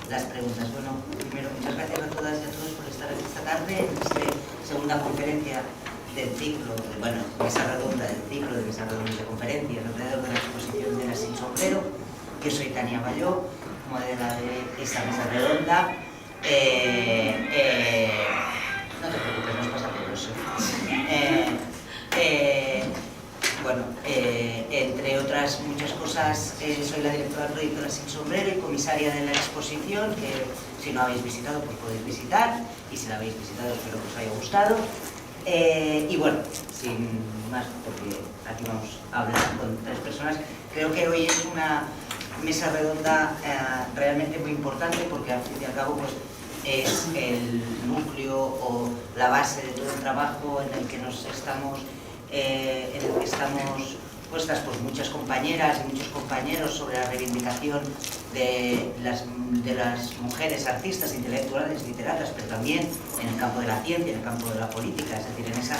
las preguntas. Bueno, primero, muchas gracias a todas y a todos por estar aquí esta tarde en esta segunda conferencia del ciclo, bueno, mesa redonda del ciclo de mesa redonda de conferencias alrededor de la exposición de Las Sin Sombrero. Yo soy Tania Balló, modelo de esta mesa redonda. No te preocupes, nos pasa por eso. Bueno, entre otras muchas cosas, soy la directora del proyecto Las Sin Sombrero y comisaria de la exposición, que si no habéis visitado, pues podéis visitar, y si la habéis visitado, espero que os haya gustado. Y bueno, sin más, porque aquí vamos a hablar con 3 personas, creo que hoy es una mesa redonda realmente muy importante, porque al fin y al cabo pues, es el núcleo o la base de todo el trabajo en el que estamos puestas pues, muchas compañeras y muchos compañeros sobre la reivindicación de las mujeres artistas, intelectuales, literatas, pero también en el campo de la ciencia, en el campo de la política, es decir, en esa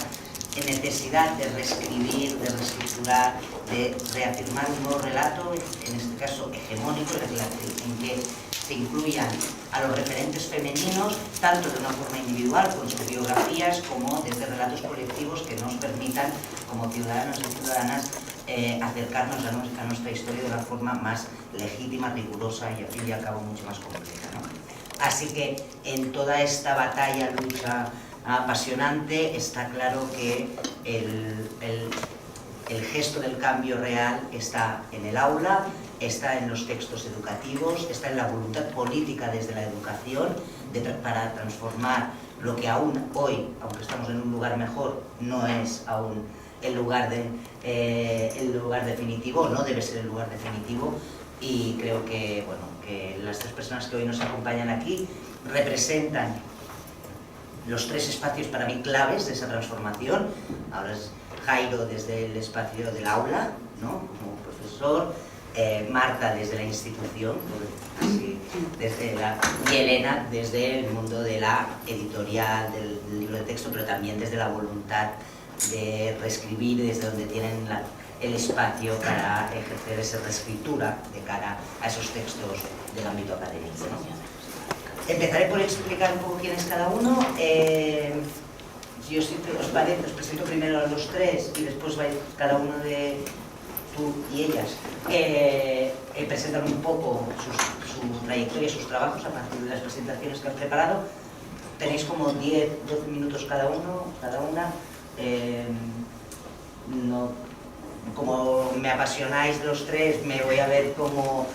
necesidad de reescribir, de reestructurar, de reafirmar un nuevo relato, en este caso hegemónico, en que se incluyan a los referentes femeninos, tanto de una forma individual, con sus biografías, como desde relatos colectivos que nos permitan, como ciudadanos y ciudadanas, acercarnos a nuestra historia de una forma más legítima, rigurosa y al fin y al cabo mucho más completa, ¿no? Así que en toda esta batalla, lucha apasionante, está claro que el gesto del cambio real está en el aula, está en los textos educativos, está en la voluntad política desde la educación para transformar lo que aún hoy, aunque estamos en un lugar mejor, no es aún el lugar definitivo, no debe ser el lugar definitivo, y creo que, bueno, que las 3 personas que hoy nos acompañan aquí representan los 3 espacios para mí claves de esa transformación. Ahora es Jairo desde el espacio del aula, ¿no?, como profesor, Marta desde la institución, así, y Elena desde el mundo de la editorial, del libro de texto, pero también desde la voluntad de reescribir, desde donde tienen el espacio para ejercer esa reescritura de cara a esos textos del ámbito académico, ¿no? Empezaré por explicar un poco quién es cada uno. Yo siempre os presento primero a los 3 y después vais cada uno de tú y ellas presentan un poco su trayectoria, sus trabajos a partir de las presentaciones que han preparado. Tenéis como 10-12 minutos cada una. Como me apasionáis los 3, me voy a ver como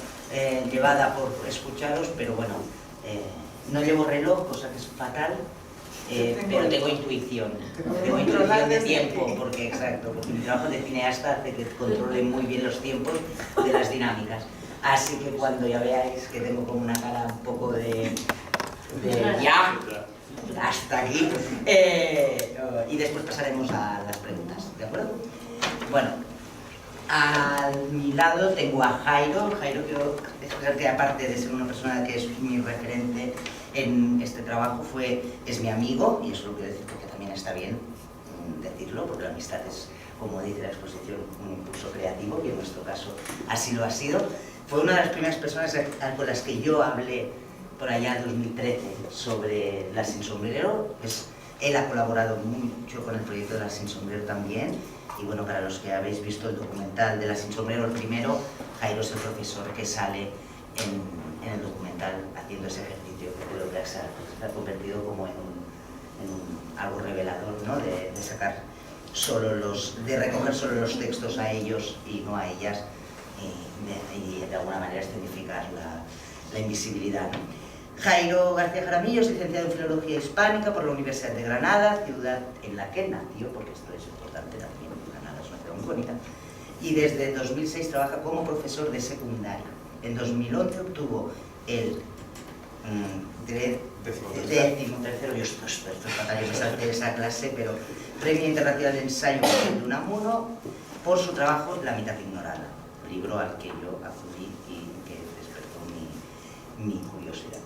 llevada por escucharos, pero bueno, no llevo reloj, cosa que es fatal. Pero tengo intuición de tiempo, porque mi trabajo de cineasta hace que controle muy bien los tiempos de las dinámicas. Así que cuando ya veáis que tengo como una cara un poco de ya, hasta aquí, y después pasaremos a las preguntas, ¿de acuerdo? Bueno, a mi lado tengo a Jairo. Quiero expresar que aparte de ser una persona que es mi referente en este trabajo, es mi amigo, y eso lo quiero decir porque también está bien decirlo, porque la amistad es, como dice la exposición, un impulso creativo, y en nuestro caso así lo ha sido. Fue una de las primeras personas con las que yo hablé por allá en 2013 sobre Las Sin Sombrero. Él ha colaborado mucho con el proyecto de Las Sin Sombrero también, y bueno, para los que habéis visto el documental de Las Sin Sombrero, el primero, Jairo es el profesor que sale en el documental haciendo ese ejercicio, que creo que se ha convertido como en algo revelador, ¿no?, de sacar de recoger solo los textos a ellos y no a ellas, y de alguna manera escenificar la invisibilidad, ¿no? Jairo García Jaramillo es licenciado en Filología Hispánica por la Universidad de Granada, ciudad en la que nació, porque esto es importante también, Granada es una ciudad muy bonita, y desde 2006 trabaja como profesor de secundaria. En 2011 obtuvo el 13º, yo esto es fatal, yo me salté de esa clase, pero Premio Internacional de Ensayo de Unamuno por su trabajo La mitad ignorada, libro al que yo acudí y que despertó mi curiosidad,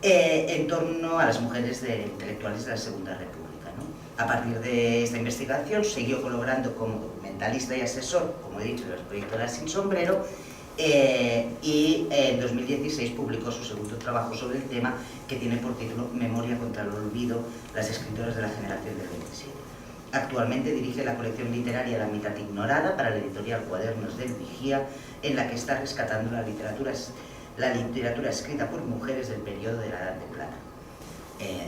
en torno a las mujeres intelectuales de la Segunda República, ¿no? A partir de esta investigación siguió colaborando como documentalista y asesor, como he dicho, en el proyecto Las Sin Sombrero, y en 2016 publicó su segundo trabajo sobre el tema, que tiene por título Memoria contra el olvido, las escritoras de la generación del 27. Actualmente dirige la colección literaria La mitad ignorada para la editorial Cuadernos del Vigía, en la que está rescatando la literatura escrita por mujeres del periodo de la Edad de Plata,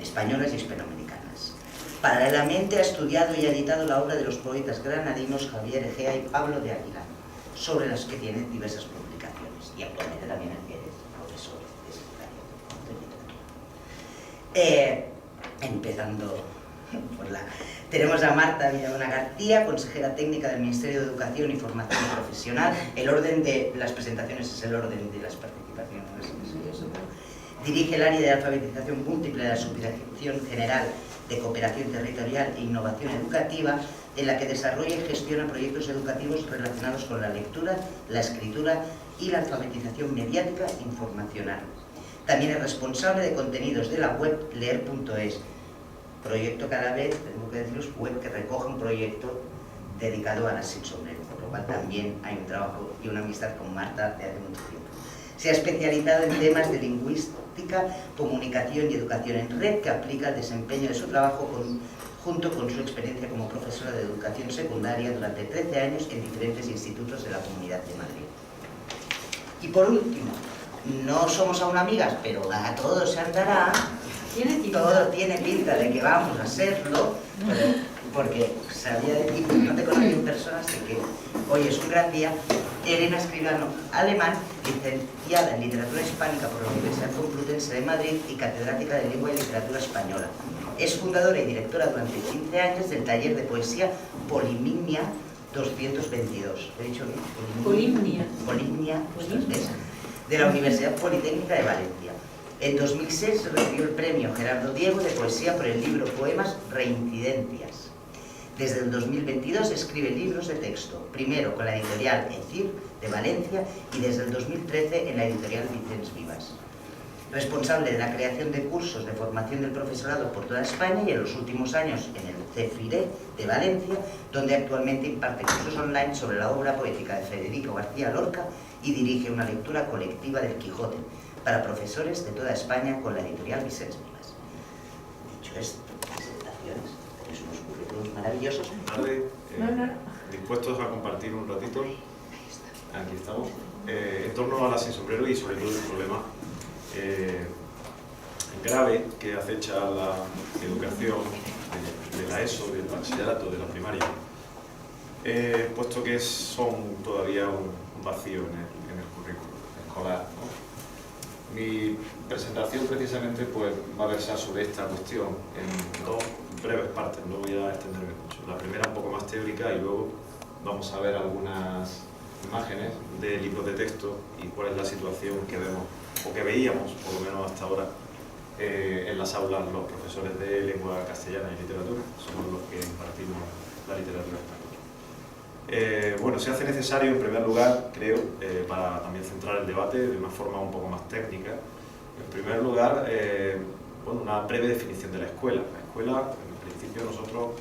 españolas y hispanoamericanas. Paralelamente ha estudiado y ha editado la obra de los poetas granadinos Javier Egea y Pablo de Aguilar, sobre las que tiene diversas publicaciones, y actualmente también es profesor de literatura. Empezando por tenemos a Marta Villalona García, consejera técnica del Ministerio de Educación y Formación Profesional. El orden de las presentaciones es el orden de las participaciones. Dirige el área de alfabetización múltiple de la Subdirección General de Cooperación Territorial e Innovación Educativa, en la que desarrolla y gestiona proyectos educativos relacionados con la lectura, la escritura y la alfabetización mediática e informacional. También es responsable de contenidos de la web leer.es, proyecto cada vez, tengo que deciros, web que recoge un proyecto dedicado a las sin sombrero, por lo cual también hay un trabajo y una amistad con Marta de hace mucho tiempo. Se ha especializado en temas de lingüística, comunicación y educación en red, que aplica al desempeño de su trabajo junto con su experiencia como profesora de educación secundaria durante 13 años en diferentes institutos de la Comunidad de Madrid. Y por último, no somos aún amigas, pero a todos se andará. Todo tiene pinta de que vamos a serlo, porque sabía de ti, no te conocí en persona, así que hoy es un gran día. Elena Escribano Alemán, licenciada en Literatura Hispánica por la Universidad Complutense de Madrid y catedrática de Lengua y Literatura Española. Es fundadora y directora durante 15 años del taller de poesía Polimnia 222. ¿He dicho bien? Polimnia. De la Universidad Politécnica de Valencia. En 2006 recibió el premio Gerardo Diego de poesía por el libro Poemas Reincidencias. Desde el 2022 escribe libros de texto, primero con la editorial ECIR de Valencia y desde el 2013 en la editorial Vicens Vives. Responsable de la creación de cursos de formación del profesorado por toda España y en los últimos años en el CEFIRE de Valencia, donde actualmente imparte cursos online sobre la obra poética de Federico García Lorca y dirige una lectura colectiva del Quijote para profesores de toda España con la editorial Vicens Vives. Dicho esto, presentaciones, tenéis unos currículos maravillosos. Dispuestos a compartir un ratito, aquí estamos, en torno a la sin sombrero y sobre todo el problema grave que acecha a la educación de la ESO, del bachillerato, de la primaria, puesto que son todavía un vacío en el currículo escolar, ¿no? Mi presentación precisamente pues, va a versar sobre esta cuestión en dos breves partes, no voy a extenderme mucho. La primera un poco más teórica y luego vamos a ver algunas imágenes de libros de texto y cuál es la situación que vemos, o que veíamos, por lo menos hasta ahora, en las aulas los profesores de lengua castellana y literatura, somos los que impartimos la literatura española. Bueno, se hace necesario, en primer lugar, creo, para también centrar el debate de una forma un poco más técnica, en primer lugar, bueno, una breve definición de la escuela. La escuela, en principio, nosotros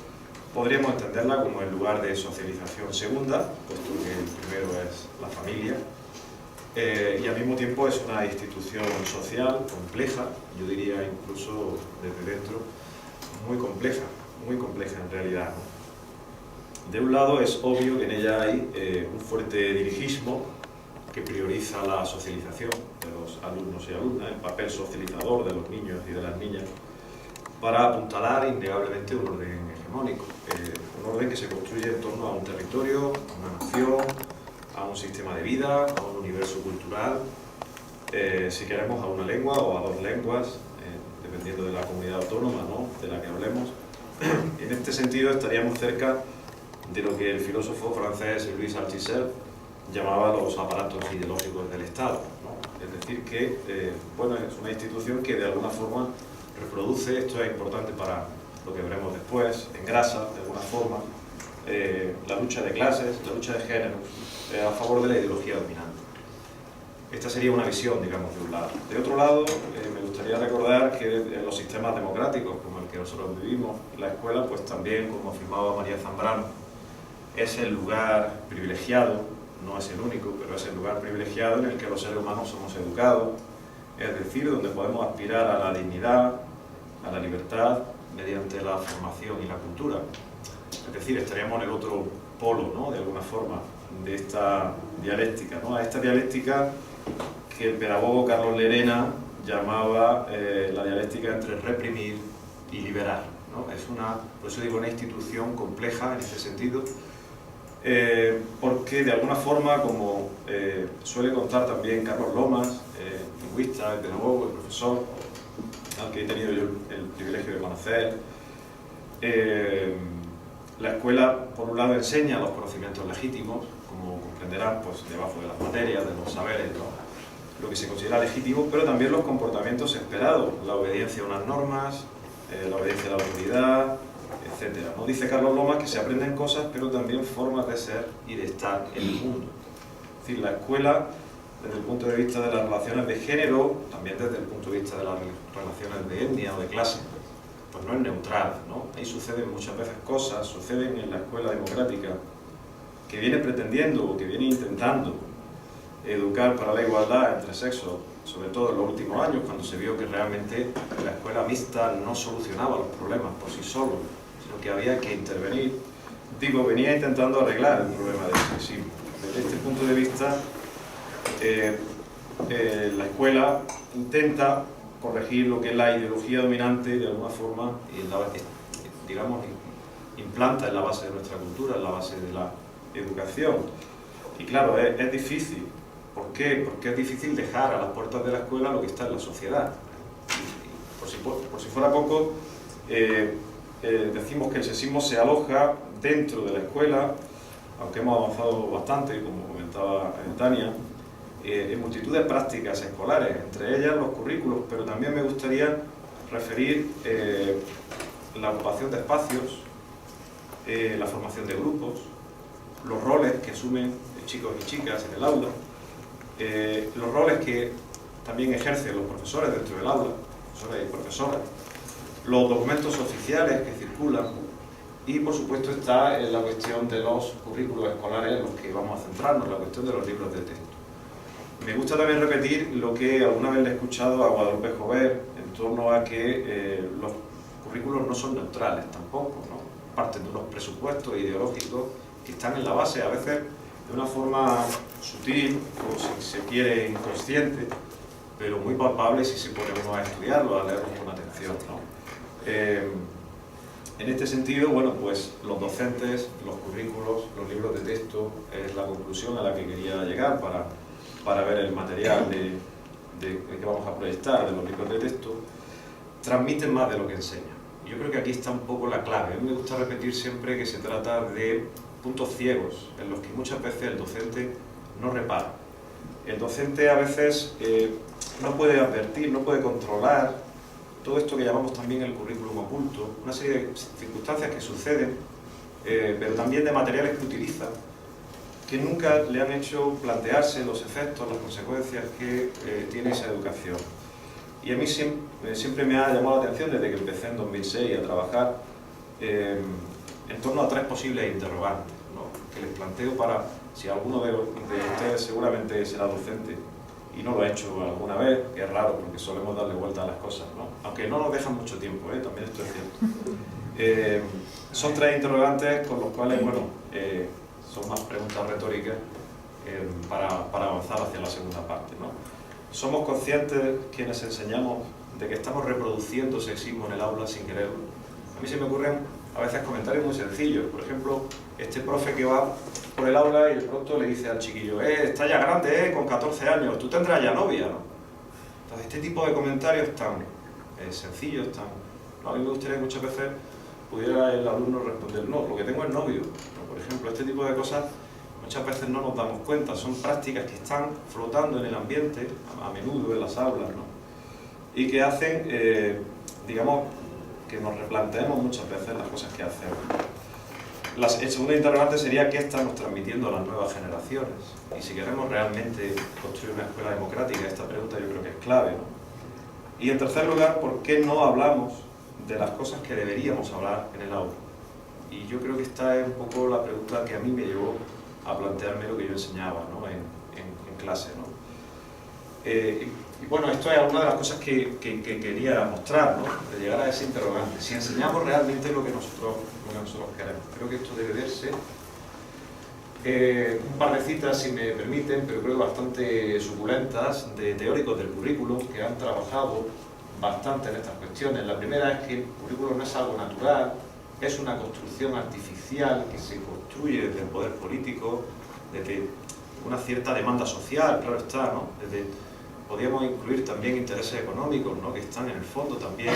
podríamos entenderla como el lugar de socialización segunda, puesto que el primero es la familia, y al mismo tiempo es una institución social compleja, yo diría incluso desde dentro, muy compleja en realidad, ¿no? De un lado es obvio que en ella hay un fuerte dirigismo que prioriza la socialización de los alumnos y alumnas, el papel socializador de los niños y de las niñas, para apuntalar innegablemente un orden hegemónico, un orden que se construye en torno a un territorio, a una nación, a un sistema de vida, a un universo cultural, si queremos a una lengua o a dos lenguas, dependiendo de la comunidad autónoma, ¿no?, de la que hablemos. En este sentido estaríamos cerca de lo que el filósofo francés Louis Althusser llamaba los aparatos ideológicos del Estado, ¿no? Es decir, que bueno, es una institución que de alguna forma reproduce, esto es importante para lo que veremos después, engrasa de alguna forma la lucha de clases, la lucha de géneros, a favor de la ideología dominante. Esta sería una visión, digamos, de un lado. De otro lado, me gustaría recordar que en los sistemas democráticos, como el que nosotros vivimos, la escuela, pues también, como afirmaba María Zambrano, es el lugar privilegiado no es el único, pero es el lugar privilegiado en el que los seres humanos somos educados, es decir, donde podemos aspirar a la dignidad, a la libertad, mediante la formación y la cultura. Es decir, estaríamos en el otro polo, ¿no?, de alguna forma, de esta dialéctica, ¿no?, a esta dialéctica que el pedagogo Carlos Lerena llamaba la dialéctica entre reprimir y liberar, ¿no? Es por eso digo, una institución compleja en este sentido, porque de alguna forma, como suele contar también Carlos Lomas, lingüista, el pedagogo, el profesor, al que he tenido yo el privilegio de conocer, la escuela, por un lado, enseña los conocimientos legítimos, como comprenderán, pues debajo de las materias, de los saberes, lo que se considera legítimo, pero también los comportamientos esperados, la obediencia a unas normas, la obediencia a la autoridad, etc. Nos dice Carlos Lomas que se aprenden cosas, pero también formas de ser y de estar en el mundo. Es decir, la escuela, desde el punto de vista de las relaciones de género, también desde el punto de vista de las relaciones de etnia o de clase, pues no es neutral, ¿no? Ahí suceden muchas veces cosas, suceden en la escuela democrática, que viene pretendiendo o que viene intentando educar para la igualdad entre sexos, sobre todo en los últimos años, cuando se vio que realmente la escuela mixta no solucionaba los problemas por sí solo, sino que había que intervenir. Digo, venía intentando arreglar el problema del sexismo. Desde este punto de vista, la escuela intenta corregir lo que es la ideología dominante de alguna forma y digamos, implanta en la base de nuestra cultura, en la base de la educación. Y claro, es difícil. ¿Por qué? Porque es difícil dejar a las puertas de la escuela lo que está en la sociedad. Por si fuera poco, decimos que el sexismo se aloja dentro de la escuela, aunque hemos avanzado bastante, como comentaba Tania, en multitud de prácticas escolares, entre ellas los currículos, pero también me gustaría referir la ocupación de espacios, la formación de grupos, los roles que asumen chicos y chicas en el aula, los roles que también ejercen los profesores dentro del aula, profesores y profesoras, los documentos oficiales que circulan y, por supuesto, está la cuestión de los currículos escolares en los que vamos a centrarnos, la cuestión de los libros de texto. Me gusta también repetir lo que alguna vez le he escuchado a Guadalupe Jover en torno a que los currículos no son neutrales tampoco, ¿no? Parten de unos presupuestos ideológicos que están en la base, a veces de una forma sutil o, si se quiere, inconsciente, pero muy palpable si se pone uno a estudiarlo, a leerlo con atención, ¿no? En este sentido, bueno, pues los docentes, los currículos, los libros de texto es la conclusión a la que quería llegar para ver el material que vamos a proyectar de los libros de texto, transmiten más de lo que enseñan. Yo creo que aquí está un poco la clave. A mí me gusta repetir siempre que se trata de puntos ciegos en los que muchas veces el docente no repara. El docente a veces no puede advertir, no puede controlar todo esto que llamamos también el currículum oculto, una serie de circunstancias que suceden, pero también de materiales que utiliza, que nunca le han hecho plantearse los efectos, las consecuencias que tiene esa educación. Y a mí siempre me ha llamado la atención, desde que empecé en 2006 a trabajar, en torno a 3 posibles interrogantes, ¿no?, que les planteo para, si alguno de ustedes seguramente será docente, y no lo ha hecho alguna vez, que es raro porque solemos darle vuelta a las cosas, ¿no? Aunque no nos dejan mucho tiempo, también esto es cierto. Son 3 interrogantes con los cuales, bueno, son más preguntas retóricas para avanzar hacia la segunda parte, ¿no? ¿Somos conscientes, quienes enseñamos, de que estamos reproduciendo sexismo en el aula sin quererlo? A mí se me ocurren a veces comentarios muy sencillos. Por ejemplo, este profe que va por el aula y de pronto le dice al chiquillo: está ya grande, con 14 años, tú tendrás ya novia, ¿no? Entonces, este tipo de comentarios tan sencillos, no, a mí me gustaría que muchas veces pudiera el alumno responder: no, lo que tengo es novio, ¿no? Por ejemplo, este tipo de cosas muchas veces no nos damos cuenta, son prácticas que están flotando en el ambiente, a menudo en las aulas, ¿no?, y que hacen, digamos, que nos replanteemos muchas veces las cosas que hacemos. El segundo interrogante sería: ¿qué estamos transmitiendo a las nuevas generaciones? Y si queremos realmente construir una escuela democrática, esta pregunta yo creo que es clave, ¿no? Y en tercer lugar, ¿por qué no hablamos de las cosas que deberíamos hablar en el aula? Y yo creo que esta es un poco la pregunta que a mí me llevó a plantearme lo que yo enseñaba, ¿no? en clase, ¿no? Y bueno, esto es una de las cosas que quería mostrar, ¿no? De llegar a ese interrogante. Si enseñamos realmente lo que nosotros queremos. Creo que esto debe verse. Un par de citas, si me permiten, pero creo que bastante suculentas, de teóricos del currículum que han trabajado bastante en estas cuestiones. La primera es que el currículum no es algo natural, es una construcción artificial que se construye desde el poder político, desde una cierta demanda social, claro está, ¿no? Podríamos incluir también intereses económicos, ¿no? Que están en el fondo también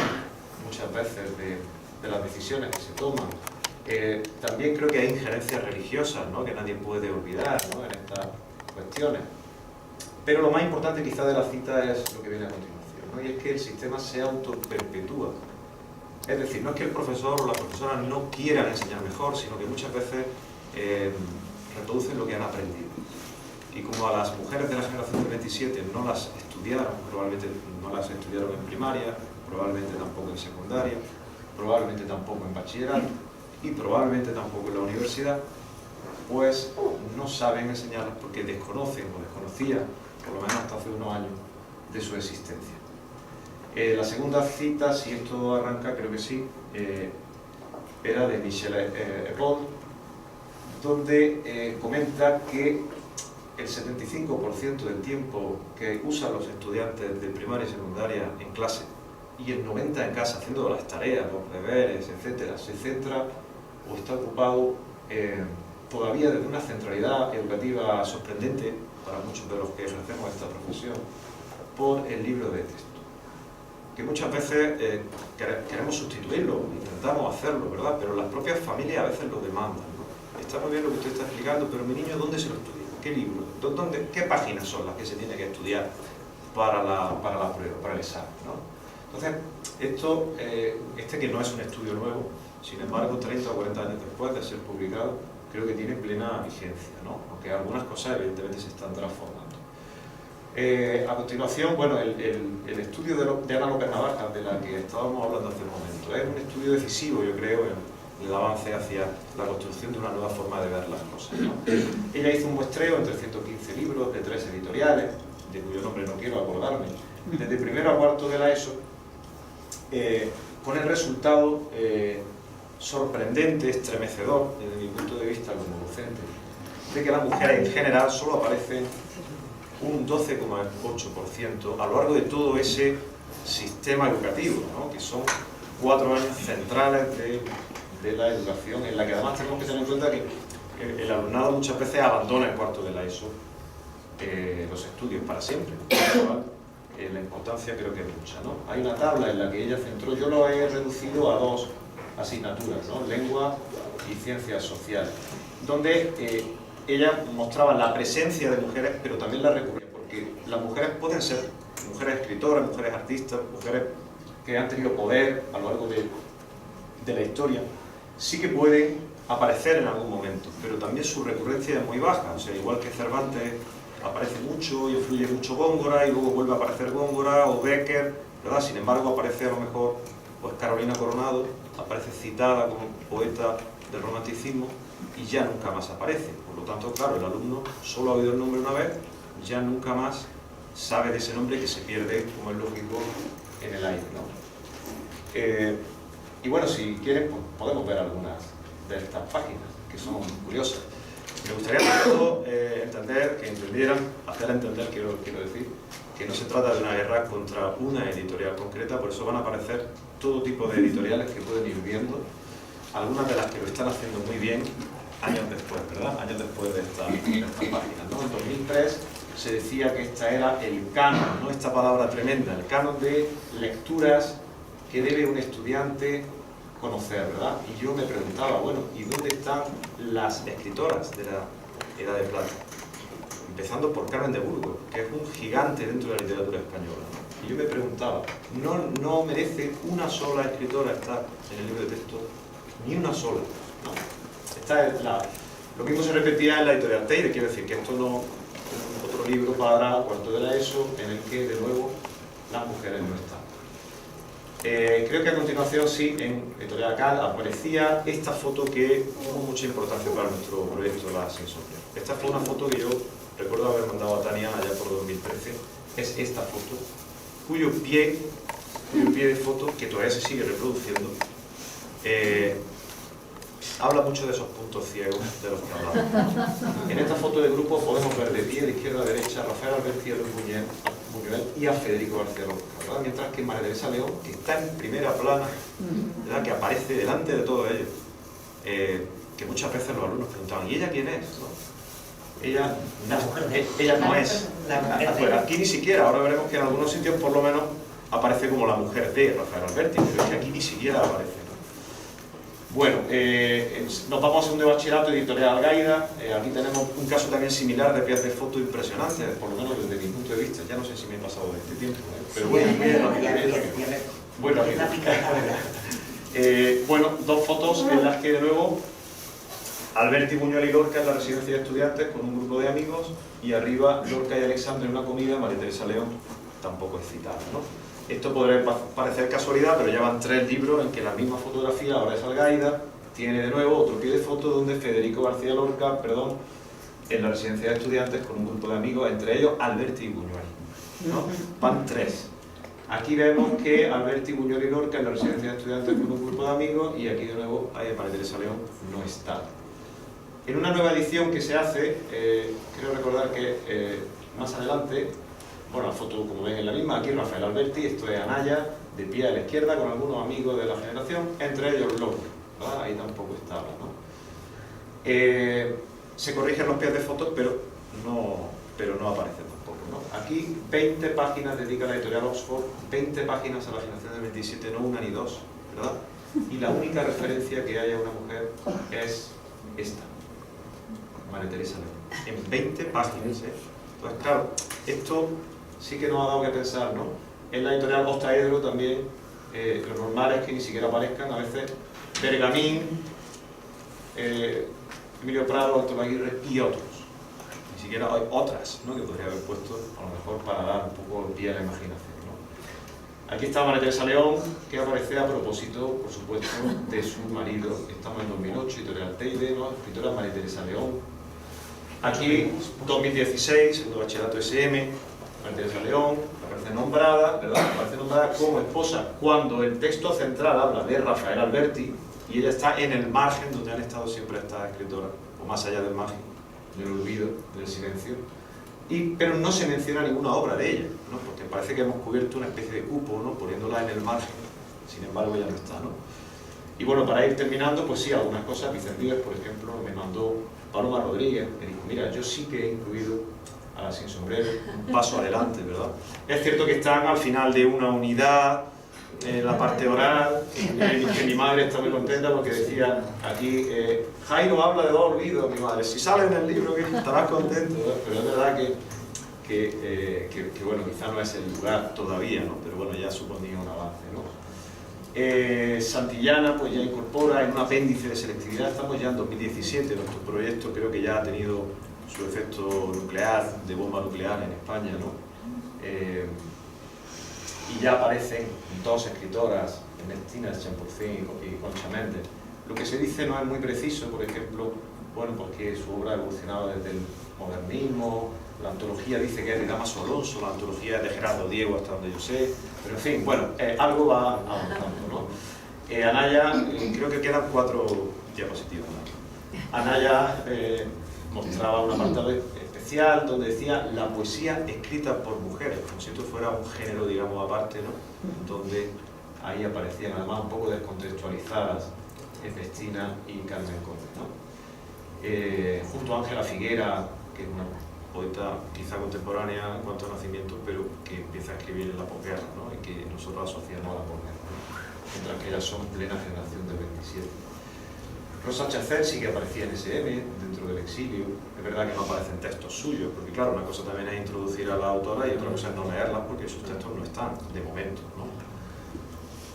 muchas veces de las decisiones que se toman. También creo que hay injerencias religiosas, ¿no? Que nadie puede olvidar, ¿no? En estas cuestiones. Pero lo más importante quizá de la cita es lo que viene a continuación, ¿no? Y es que el sistema se autoperpetúa. Es decir, no es que el profesor o la profesora no quieran enseñar mejor, sino que muchas veces reproducen lo que han aprendido. Y como a las mujeres de la generación del 27 no las estudiaron, probablemente no las estudiaron en primaria, probablemente tampoco en secundaria, probablemente tampoco en bachillerato y probablemente tampoco en la universidad, pues no saben enseñarlas porque desconocen o desconocían, por lo menos hasta hace unos años, de su existencia. La segunda cita, si esto arranca, creo que sí, era de Michel Epaule, donde comenta que el 75% del tiempo que usan los estudiantes de primaria y secundaria en clase y el 90% en casa haciendo las tareas, los deberes, etcétera, se centra o está ocupado todavía desde una centralidad educativa sorprendente para muchos de los que ejercemos esta profesión por el libro de texto. Que muchas veces queremos sustituirlo, intentamos hacerlo, ¿verdad? Pero las propias familias a veces lo demandan, ¿no? Está muy bien lo que usted está explicando, pero mi niño, ¿dónde se lo estudia? ¿Qué libro? ¿Qué páginas son las que se tiene que estudiar para la prueba, para el examen, ¿no? Entonces, este que no es un estudio nuevo, sin embargo, 30 o 40 años después de ser publicado, creo que tiene plena vigencia, ¿no? Aunque algunas cosas evidentemente se están transformando. A continuación, bueno, el estudio de Ana López Navarra, de la que estábamos hablando hace un momento, es un estudio decisivo, yo creo, en el avance hacia la construcción de una nueva forma de ver las cosas, ¿no? Ella hizo un muestreo entre 115 libros de 3 editoriales, de cuyo nombre no quiero acordarme, desde primero a cuarto de la ESO, con el resultado sorprendente, estremecedor, desde mi punto de vista como docente, de que las mujeres en general solo aparecen un 12,8% a lo largo de todo ese sistema educativo, ¿no? Que son 4 años centrales de la educación, en la que además tenemos que tener en cuenta que el alumnado muchas veces abandona el cuarto de la ESO los estudios para siempre, la importancia creo que es mucha, ¿no? Hay una tabla en la que ella centró, yo lo he reducido a 2 asignaturas, ¿no? Lengua y ciencias sociales, donde ella mostraba la presencia de mujeres, pero también la recurría, porque las mujeres pueden ser mujeres escritoras, mujeres artistas, mujeres que han tenido poder a lo largo de la historia, sí que pueden aparecer en algún momento, pero también su recurrencia es muy baja. O sea, igual que Cervantes aparece mucho y influye mucho Góngora y luego vuelve a aparecer Góngora o Becker, ¿verdad? Sin embargo aparece a lo mejor pues Carolina Coronado, aparece citada como poeta del romanticismo y ya nunca más aparece. Por lo tanto, claro, el alumno solo ha oído el nombre una vez, ya nunca más sabe de ese nombre que se pierde, como es lógico, en el aire, ¿no? Y bueno, si quieren, pues podemos ver algunas de estas páginas, que son curiosas. Me gustaría hacer entender, quiero decir, que no se trata de una guerra contra una editorial concreta, por eso van a aparecer todo tipo de editoriales que pueden ir viendo, algunas de las que lo están haciendo muy bien años después, ¿verdad? Años después de estas páginas, ¿no? En 2003 se decía que esta era el canon, ¿no? Esta palabra tremenda, el canon de lecturas que debe un estudiante conocer, ¿verdad? Y yo me preguntaba, bueno, ¿y dónde están las escritoras de la Edad de Plata? Empezando por Carmen de Burgos, que es un gigante dentro de la literatura española, ¿no? Y yo me preguntaba, ¿no merece una sola escritora estar en el libro de texto? Ni una sola, ¿no? Lo mismo se repetía en la editorial Teide, quiero decir que esto no es otro libro para cuarto de la ESO en el que, de nuevo, las mujeres no están. Creo que a continuación, sí, en Editorial Cal aparecía esta foto que tuvo mucha importancia para nuestro proyecto La Sin Sombrero. Esta fue una foto que yo recuerdo haber mandado a Tania allá por 2013. Es esta foto, cuyo pie de foto, que todavía se sigue reproduciendo, habla mucho de esos puntos ciegos de los que hablamos. En esta foto de grupo podemos ver de pie, de izquierda a derecha, a Rafael Alberti, a Luis Buñuel y a Federico García Lorca, ¿verdad? Mientras que María Teresa León, que está en primera plana, ¿verdad? Que aparece delante de todos ellos, que muchas veces los alumnos preguntaban, ¿y ella quién es? ¿No? Ella no es. Pues aquí ni siquiera, ahora veremos que en algunos sitios por lo menos aparece como la mujer de Rafael Alberti, pero es que aquí ni siquiera aparece, ¿no? Bueno, nos vamos a segundo de bachillerato, Editorial Algaida. Aquí tenemos un caso también similar de piezas de foto impresionantes, por lo menos desde mi punto de vista. Ya no sé si me he pasado de este tiempo, pero bueno, muy rápido. Bueno, dos fotos en las que de nuevo Alberti, Buñuel y Lorca en la residencia de estudiantes con un grupo de amigos, y arriba Lorca y Alexandre en una comida, María Teresa León tampoco es citada, ¿no? Esto podría parecer casualidad, pero ya van 3 libros en que la misma fotografía ahora es Algaida, tiene de nuevo otro pie de foto donde Federico García Lorca, en la residencia de estudiantes con un grupo de amigos, entre ellos Alberti y Buñuel, ¿no? Van 3. Aquí vemos que Alberti, Buñuel y Lorca en la residencia de estudiantes con un grupo de amigos, y aquí de nuevo María Teresa León no está. En una nueva edición que se hace, creo recordar que más adelante, bueno, la foto como ven es la misma, aquí Rafael Alberti, esto es Anaya, de pie a la izquierda con algunos amigos de la generación, entre ellos Lorca, ¿verdad? Ahí tampoco estaba, ¿no? Se corrigen los pies de fotos, pero no aparece tampoco, ¿no? Aquí 20 páginas dedica la editorial Oxford, 20 páginas a la generación del 27, no una ni dos, ¿verdad? Y la única referencia que hay a una mujer es esta, María Teresa León, en 20 páginas, ¿eh? Entonces, claro, esto sí que nos ha dado que pensar, ¿no? En la editorial Ostraedro también, lo normal es que ni siquiera aparezcan, a veces, Bergamín, Emilio Prado, Arturo Aguirre y otros. Ni siquiera hay otras, ¿no? Que podría haber puesto, a lo mejor, para dar un poco pie a la imaginación, ¿no? Aquí está María Teresa León, que aparece a propósito, por supuesto, de su marido. Estamos en 2008, editorial Teide, ¿no? Escritora María Teresa León. Aquí, 2016, segundo bachillerato SM, María Teresa León, aparece nombrada, ¿verdad? Aparece nombrada como esposa cuando el texto central habla de Rafael Alberti, y ella está en el margen donde han estado siempre estas escritoras, o más allá del margen, del olvido, del silencio, pero no se menciona ninguna obra de ella, ¿no? Porque parece que hemos cubierto una especie de cupo, ¿no? Poniéndola en el margen, sin embargo ya no está, ¿no? Y bueno, para ir terminando, pues sí, algunas cosas. Vicente Vives, por ejemplo, me mandó Paloma Rodríguez, me dijo, mira, yo sí que he incluido a la Sin Sombrero, un paso adelante, ¿verdad? Es cierto que están al final de una unidad, en la parte oral, que mi madre está muy contenta porque decía aquí, Jairo habla de dos olvidos, mi madre, si sale en el libro que estarás contento, ¿verdad? Pero es verdad que bueno, quizá no es el lugar todavía, ¿no? Pero bueno, ya suponía un avance, ¿no? Santillana pues ya incorpora en un apéndice de selectividad, estamos ya en 2017, nuestro proyecto creo que ya ha tenido su efecto nuclear, de bomba nuclear en España, ¿no? Y ya aparecen 2 escritoras, Ernestina Champurcín y Concha Méndez. Lo que se dice no es muy preciso, por ejemplo, bueno, porque su obra ha evolucionado desde el modernismo, la antología dice que es de Damaso Alonso, la antología es de Gerardo Diego, hasta donde yo sé, pero en fin, bueno, algo va avanzando, ¿no? Anaya, creo que quedan 4 diapositivas, ¿no? Anaya mostraba un apartado especial donde decía la poesía escrita por mujeres, como si esto fuera un género, digamos, aparte, ¿no? Donde ahí aparecían además un poco descontextualizadas Ernestina y Carmen Conde, ¿no? Junto a Ángela Figuera, que es una poeta quizá contemporánea en cuanto a nacimiento, pero que empieza a escribir en la posguerra, ¿no? Y que nosotros asociamos a la posguerra, ¿no? Mientras que ellas son plena generación del 27. Rosa Chacel sí que aparecía en SM, dentro del exilio. Es verdad que no aparecen textos suyos, porque claro, una cosa también es introducir a la autora y otra cosa es no leerlas, porque sus textos no están, de momento, ¿no?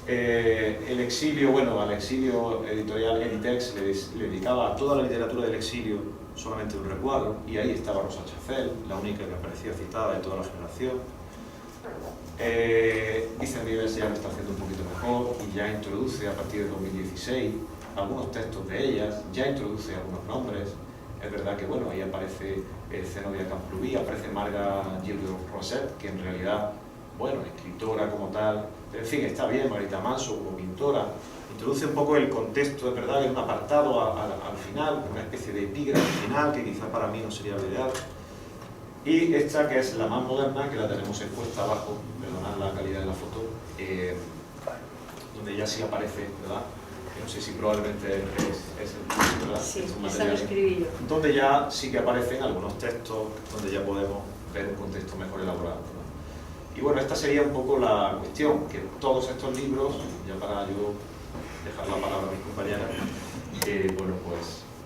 El exilio, bueno, al exilio editorial Editex le dedicaba a toda la literatura del exilio solamente un recuadro, y ahí estaba Rosa Chacel, la única que aparecía citada de toda la generación. Vicent Vives ya lo está haciendo un poquito mejor y ya introduce a partir de 2016 algunos textos de ellas, ya introduce algunos nombres. Es verdad que bueno, ahí aparece Zenobia Camprubí, aparece Marga Gilbert-Rosset, que en realidad, bueno, escritora como tal, en fin, está bien, Marita Manso como pintora, introduce un poco el contexto, es verdad, en un apartado al final, una especie de epígrafe final, que quizá para mí no sería lo ideal. Y esta, que es la más moderna, que la tenemos expuesta abajo, perdonad la calidad de la foto, donde ya sí aparece, ¿verdad? No sé si probablemente es el ¿verdad? Sí, es un esa lo material escribí yo. donde ya sí que aparecen algunos textos, donde ya podemos ver un contexto mejor elaborado, ¿no? Y bueno, esta sería un poco la cuestión, que todos estos libros, ya para yo dejar la palabra a mis compañeras, bueno,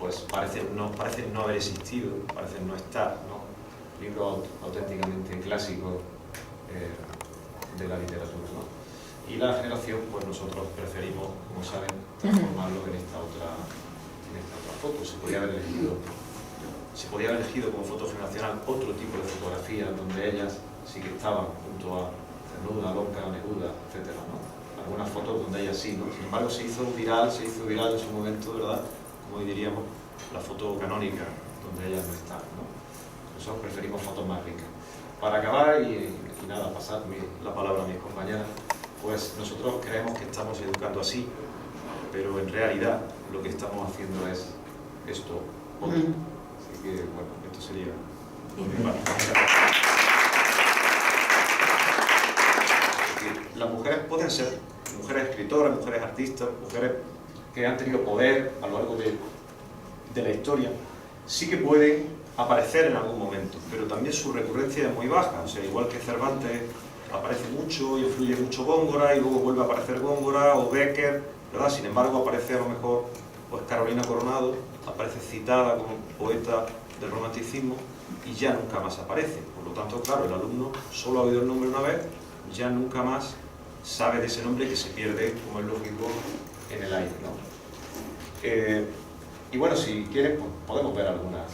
pues parecen no haber existido, parecen no estar, ¿no? Libros auténticamente clásicos de la literatura, ¿no? Y la generación, pues nosotros preferimos, como saben, transformarlo en esta otra foto. Se podía haber elegido como foto generacional otro tipo de fotografías donde ellas sí que estaban junto a Cernuda, Lorca, Neruda, etc., ¿no? Algunas fotos donde ellas sí, ¿no? Sin embargo, se hizo viral en su momento, ¿verdad? Como hoy diríamos, la foto canónica, donde ellas no están, ¿no? Nosotros preferimos fotos más ricas. Para acabar, y nada, pasar la palabra a mis compañeras, pues nosotros creemos que estamos educando así, pero en realidad lo que estamos haciendo es esto otro. Así que, bueno, esto sería por mi parte. Las mujeres pueden ser mujeres escritoras, mujeres artistas, mujeres que han tenido poder a lo largo de la historia, sí que pueden aparecer en algún momento, pero también su recurrencia es muy baja. O sea, igual que Cervantes aparece mucho y influye mucho Góngora y luego vuelve a aparecer Góngora o Becker, ¿verdad? Sin embargo, aparece a lo mejor pues Carolina Coronado, aparece citada como poeta del romanticismo y ya nunca más aparece. Por lo tanto, claro, el alumno solo ha oído el nombre una vez, ya nunca más sabe de ese nombre que se pierde, como es lógico, en el aire, ¿no? Y bueno, si quieren, pues podemos ver algunas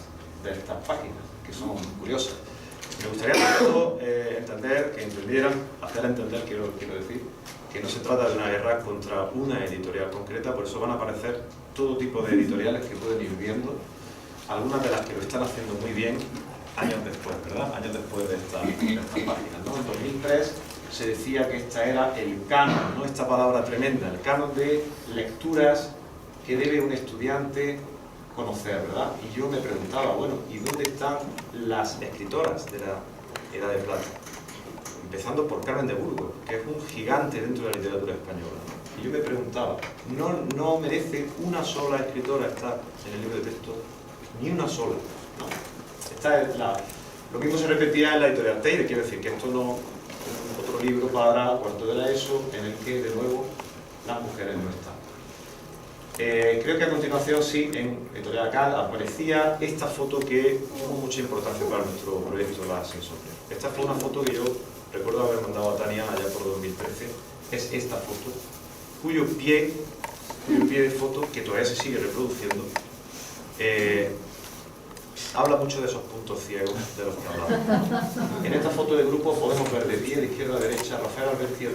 de estas páginas, que son curiosas. Me gustaría hacer entender, quiero decir, que no se trata de una guerra contra una editorial concreta, por eso van a aparecer todo tipo de editoriales que pueden ir viendo, algunas de las que lo están haciendo muy bien años después, ¿verdad? Años después de estas páginas, ¿no? En 2003 se decía que esta era el canon, ¿no? Esta palabra tremenda, el canon de lecturas que debe un estudiante conocer, ¿verdad? Y yo me preguntaba, bueno, ¿y dónde están las escritoras de la Edad de Plata? Empezando por Carmen de Burgos, que es un gigante dentro de la literatura española, ¿no? Y yo me preguntaba, ¿no merece una sola escritora estar en el libro de texto? Ni una sola, ¿no? Esta es lo mismo se repetía en la editorial Teide, quiero decir que esto no es otro libro para cuarto de la ESO en el que, de nuevo, las mujeres no están. Creo que a continuación, sí, en Editorial Cal aparecía esta foto que tuvo mucha importancia para nuestro proyecto La Sensoplia. Esta fue una foto que yo recuerdo haber mandado a Tania allá por 2013. Es esta foto, cuyo pie de foto, que todavía se sigue reproduciendo, habla mucho de esos puntos ciegos de los que hablamos. En esta foto de grupo podemos ver de pie, de izquierda a derecha, a Rafael Alberti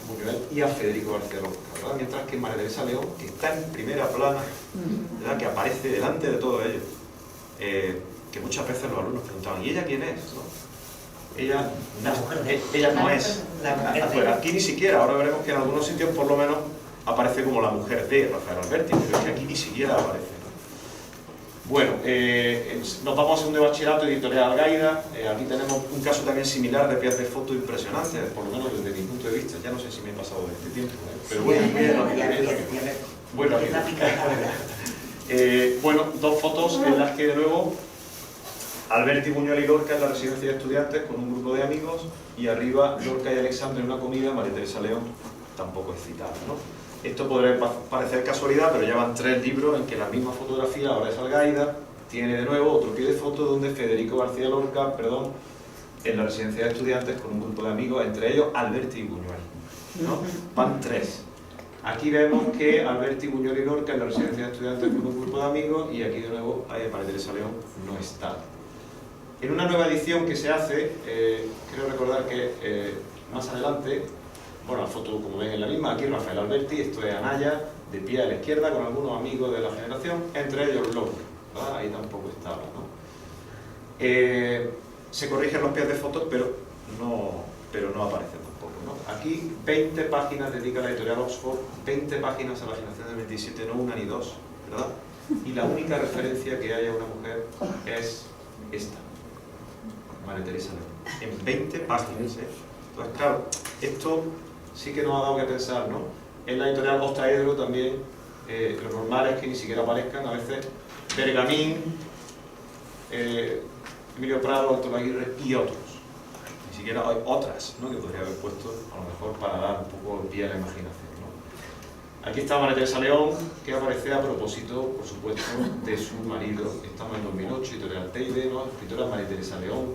Buñuel y a Federico García Lorca, ¿verdad? Mientras que María Teresa León, que está en primera plana, ¿verdad? Que aparece delante de todos ellos, que muchas veces los alumnos preguntaban, ¿y ella quién es? ¿No? Ella no es. Aquí ni siquiera, ahora veremos que en algunos sitios por lo menos aparece como la mujer de Rafael Alberti, pero es que aquí ni siquiera aparece, ¿no? Bueno, nos vamos a segundo de bachillerato, editorial Algaida. Aquí tenemos un caso también similar de piezas de foto impresionantes, por lo menos desde mi punto de vista. Ya no sé si me he pasado de este tiempo, pero bueno, bueno, dos fotos en las que de nuevo Alberti, Buñuel y Lorca en la residencia de estudiantes con un grupo de amigos, y arriba Lorca y Alexandre en una comida. María Teresa León tampoco es citada, ¿no? Esto podría parecer casualidad, pero ya van 3 libros en que la misma fotografía ahora es Algaida, tiene de nuevo otro pie de foto donde Federico García Lorca, en la residencia de estudiantes con un grupo de amigos, entre ellos Alberti y Buñuel, ¿no? Van 3. Aquí vemos que Alberti, Buñuel y Lorca en la residencia de estudiantes con un grupo de amigos, y aquí de nuevo María Teresa León no está. En una nueva edición que se hace, creo recordar que más adelante, bueno, la foto como ven es la misma, aquí Rafael Alberti, esto es Anaya, de pie a la izquierda con algunos amigos de la generación, entre ellos López, ¿verdad? Ahí tampoco estaba, ¿no? Se corrigen los pies de fotos, pero no aparece tampoco, ¿no? Aquí 20 páginas dedica la editorial Oxford, 20 páginas a la generación del 27, no una ni dos, ¿verdad? Y la única referencia que hay a una mujer es esta, María Teresa León, en 20 páginas, ¿eh? Entonces, claro, esto sí que nos ha dado que pensar, ¿no? En la editorial Ostraedro también, lo normal es que ni siquiera aparezcan, a veces, Bergamín, Emilio Prado, Arturo Aguirre y otros. Ni siquiera hay otras, ¿no?, que podría haber puesto, a lo mejor para dar un poco pie a la imaginación, ¿no? Aquí está María Teresa León, que aparece a propósito, por supuesto, de su marido. Estamos en 2008, editorial Teide, ¿no? Escritora María Teresa León.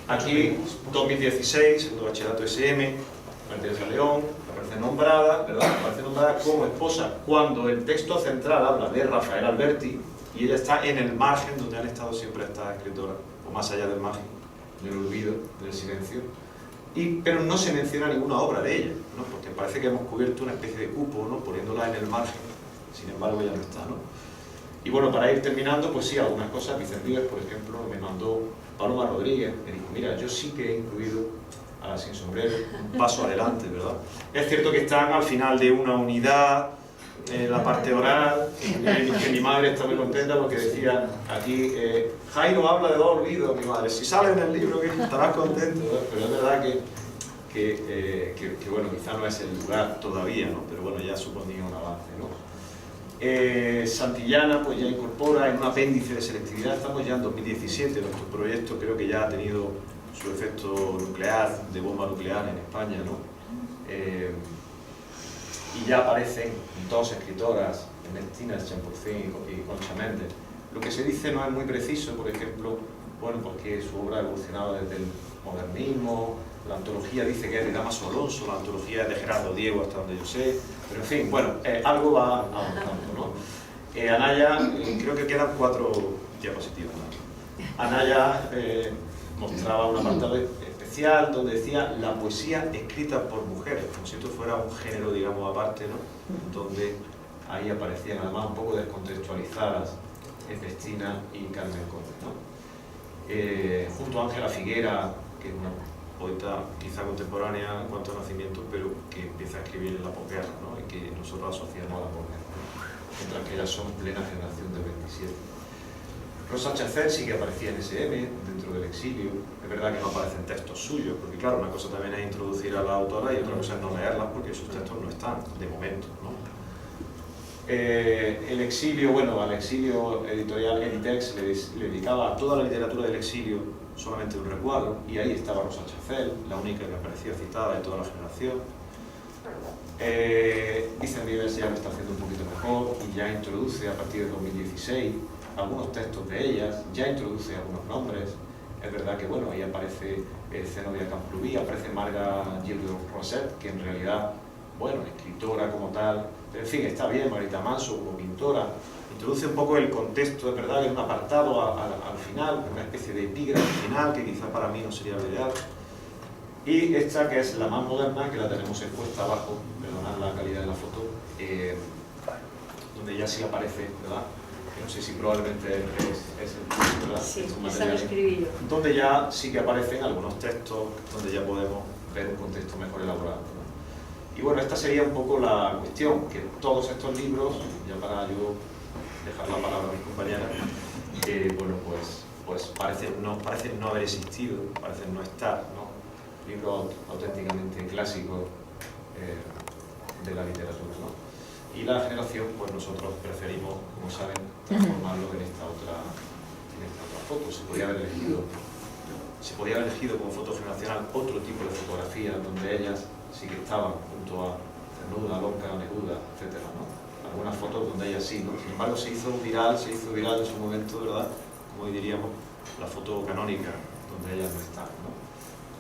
Aquí, 2016, el bachillerato SM, María Teresa León, aparece nombrada, ¿verdad? Aparece nombrada como esposa cuando el texto central habla de Rafael Alberti y ella está en el margen donde han estado siempre estas escritoras, o más allá del margen, del olvido, del silencio, pero no se menciona ninguna obra de ella, ¿no? Porque parece que hemos cubierto una especie de cupo, ¿no?, poniéndola en el margen, sin embargo ya no está, ¿no? Y bueno, para ir terminando, pues sí, algunas cosas. Vicente Vives, por ejemplo, me mandó Paloma Rodríguez, me dijo, mira, yo sí que he incluido a la Sin Sombrero, un paso adelante, ¿verdad? Es cierto que están al final de una unidad, la parte oral, que mi madre está muy contenta porque decía aquí, Jairo habla de dos olvidos, mi madre, si sale en el libro que estarás contento, ¿verdad? Pero es verdad que bueno, quizá no es el lugar todavía, ¿no? Pero bueno, ya suponía un avance, ¿no? Santillana pues ya incorpora en un apéndice de selectividad, estamos ya en 2017, nuestro proyecto creo que ya ha tenido su efecto nuclear, de bomba nuclear en España, ¿no? Y ya aparecen dos escritoras, Ernestina Champurcín y Concha Méndez. Lo que se dice no es muy preciso, por ejemplo, bueno, porque su obra ha evolucionado desde el modernismo, la antología dice que es de Damaso Alonso, la antología es de Gerardo Diego, hasta donde yo sé, pero en fin, bueno, algo va avanzando, ¿no? Anaya, creo que quedan 4 diapositivas, ¿no? Anaya mostraba un apartado especial donde decía la poesía escrita por mujeres, como si esto fuera un género, digamos, aparte, ¿no? Donde ahí aparecían además un poco descontextualizadas Ernestina y Carmen Conde, ¿no? Junto a Ángela Figuera, que es una poeta quizá contemporánea en cuanto a nacimiento, pero que empieza a escribir en la posguerra, ¿no? Y que nosotros asociamos a la posguerra, ¿no? Mientras que ellas son plena generación del 27. Rosa Chacel sí que aparecía en SM, dentro del exilio. Es verdad que no aparecen textos suyos, porque claro, una cosa también es introducir a la autora y otra cosa es no leerlas, porque sus textos no están, de momento, ¿no? El exilio, bueno, al exilio editorial Editex le dedicaba a toda la literatura del exilio solamente un recuadro, y ahí estaba Rosa Chacel, la única que aparecía citada de toda la generación. Vicente Vives ya lo está haciendo un poquito mejor y ya introduce a partir de 2016 algunos textos de ellas, ya introduce algunos nombres. Es verdad que bueno, ahí aparece Zenobia Camprubí, aparece Marga Gildo Roset, que en realidad, bueno, escritora como tal, pero en fin, está bien. Marita Manso como pintora, introduce un poco el contexto, es verdad que es un apartado al final, una especie de epígrafe final, que quizá para mí no sería lo ideal. Y esta, que es la más moderna, que la tenemos expuesta abajo, perdonad la calidad de la foto, donde ya sí aparece, ¿verdad? Que no sé si probablemente es el texto, ¿verdad? Sí, esa lo escribí yo. Donde ya sí que aparecen algunos textos, donde ya podemos ver un contexto mejor elaborado, ¿no? Y bueno, esta sería un poco la cuestión, que todos estos libros, ya para yo dejar la palabra a mis compañeras, bueno, pues parecen no haber existido, parecen no estar, ¿no? Libros auténticamente clásicos de la literatura, ¿no? Y la generación, pues nosotros preferimos, como saben, transformarlo en esta otra foto. Se podría haber elegido como foto generacional otro tipo de fotografía donde ellas sí que estaban junto a Cernuda, Lonca, Neruda, etcétera, ¿no? Algunas fotos donde ellas sí, ¿no? Sin embargo, se hizo viral en su momento, ¿verdad? Como hoy diríamos, la foto canónica, donde ellas no están, ¿no?